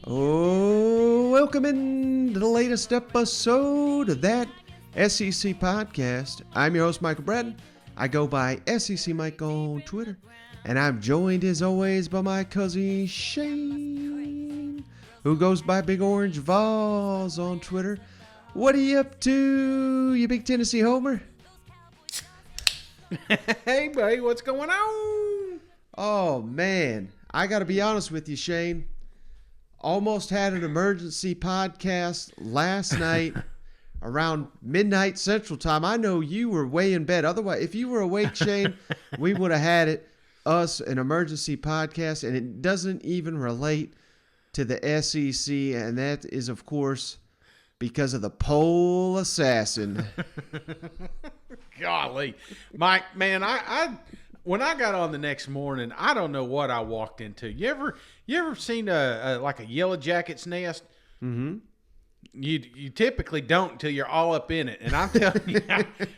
Oh, welcome in to the latest episode of that SEC podcast. I'm your host, Michael Bratton. I go by SEC Mike on Twitter, and I'm joined as always by my cousin Shane, who goes by Big Orange Vols on Twitter. What are you up to, you big Tennessee homer? Hey, buddy, what's going on? Oh, man. I got to be honest with you, Shane. Almost had an emergency podcast last night around midnight Central Time. I know you were way in bed. Otherwise, if you were awake, Shane, we would have had an emergency podcast, and it doesn't even relate to the SEC, and that is, of course, because of the pole assassin. Golly. Mike, man, I when I got on the next morning, I don't know what I walked into. You ever seen a yellow jacket's nest? Mm-hmm. You typically don't until you're all up in it. And I'm telling you,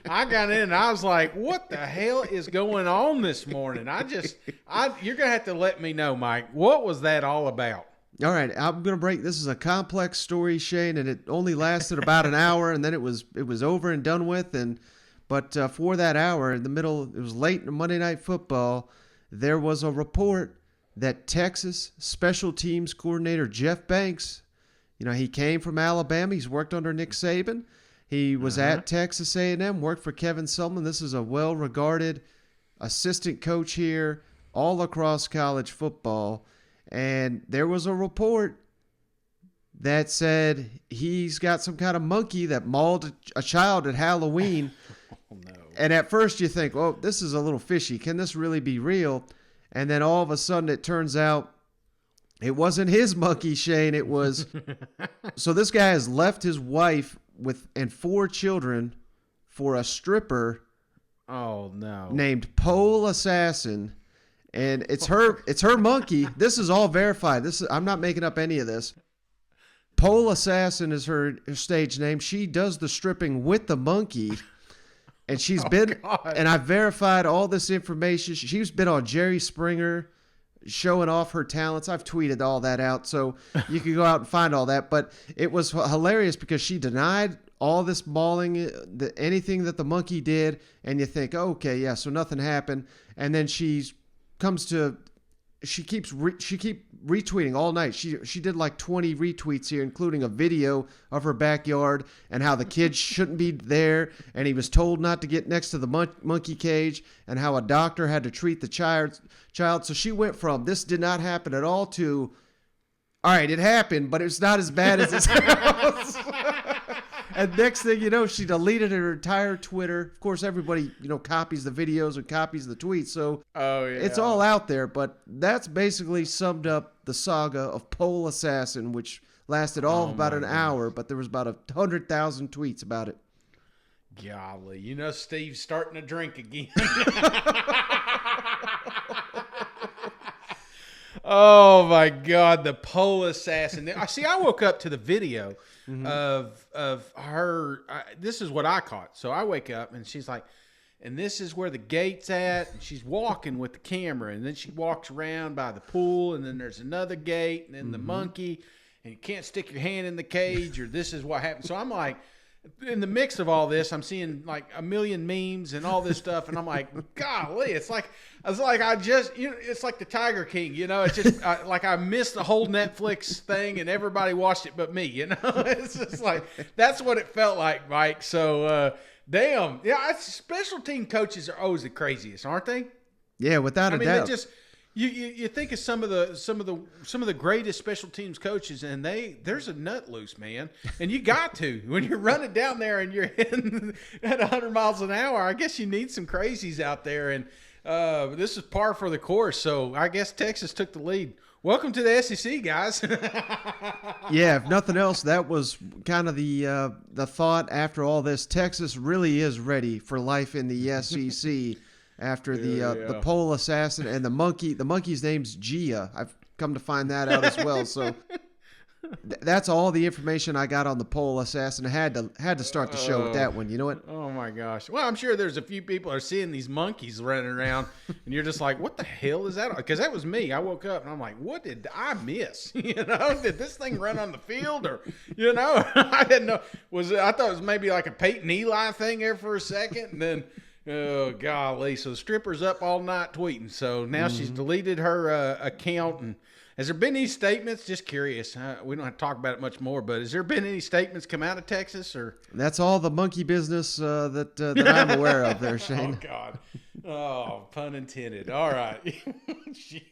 I got in and I was like, what the hell is going on this morning? You're going to have to let me know, Mike. What was that all about? All right, I'm going to break. This is a complex story, Shane, and it only lasted about an hour, and then it was over and done with. But for that hour, in the middle, it was late in Monday Night Football, there was a report that Texas special teams coordinator Jeff Banks, he came from Alabama. He's worked under Nick Saban. He was at Texas A&M, worked for Kevin Sumlin. This is a well-regarded assistant coach here all across college football. And there was a report that said he's got some kind of monkey that mauled a child at Halloween. Oh, no. And at first you think, well, this is a little fishy. Can this really be real? And then all of a sudden it turns out it wasn't his monkey, Shane. It was. So this guy has left his wife and 4 children for a stripper. Oh, no. Named Pole Assassin. And it's her monkey. This is all verified. I'm not making up any of this. Pole Assassin is her stage name. She does the stripping with the monkey. And and I've verified all this information. She's been on Jerry Springer showing off her talents. I've tweeted all that out, so you can go out and find all that. But it was hilarious because she denied all this mauling, anything that the monkey did. And you think, okay, yeah, so nothing happened. And then she keeps retweeting all night. She did like 20 retweets here, including a video of her backyard and how the kid shouldn't be there, and he was told not to get next to the monkey cage, and how a doctor had to treat the child. So she went from this did not happen at all to, all right, it happened, but it's not as bad as it sounds. And next thing you know, she deleted her entire Twitter. Of course, everybody, copies the videos and copies the tweets. So it's all out there. But that's basically summed up the saga of Pole Assassin, which lasted about an hour. But there was about 100,000 tweets about it. Golly. Steve's starting to drink again. Oh, my God. The Pole Assassin. I woke up to the video. Mm-hmm. of her. This is what I caught. So I wake up and she's like, and this is where the gate's at. And she's walking with the camera, and then she walks around by the pool, and then there's another gate, and then the monkey, and you can't stick your hand in the cage, or this is what happened. So I'm like, in the mix of all this, I'm seeing like a million memes and all this stuff, and I'm like, golly, it's like it's like the Tiger King, it's just like I missed the whole Netflix thing, and everybody watched it but me, It's just like that's what it felt like, Mike. So, damn, yeah, special team coaches are always the craziest, aren't they? Yeah, without a doubt. They just. You think of some of the greatest special teams coaches, and there's a nut loose, man, and you got to when you're running down there and you're hitting at 100 miles an hour. I guess you need some crazies out there, and this is par for the course. So I guess Texas took the lead. Welcome to the SEC, guys. Yeah, if nothing else, that was kind of the thought after all this. Texas really is ready for life in the SEC. After the Pole Assassin and the monkey. The monkey's name's Gia. I've come to find that out as well. So That's all the information I got on the pole assassin. I had to start the show with that one. You know what? Oh my gosh. Well, I'm sure there's a few people are seeing these monkeys running around and you're just like, what the hell is that? Because that was me. I woke up and I'm like, what did I miss? Did this thing run on the field or, I didn't know. I thought it was maybe like a Peyton Eli thing there for a second. And then, oh golly. So the stripper's up all night tweeting. So now she's deleted her account. And has there been any statements? Just curious. We don't have to talk about it much more, but has there been any statements come out of Texas or? That's all the monkey business that I'm aware of there, Shane. Oh God. Oh, pun intended. All right. Jeez.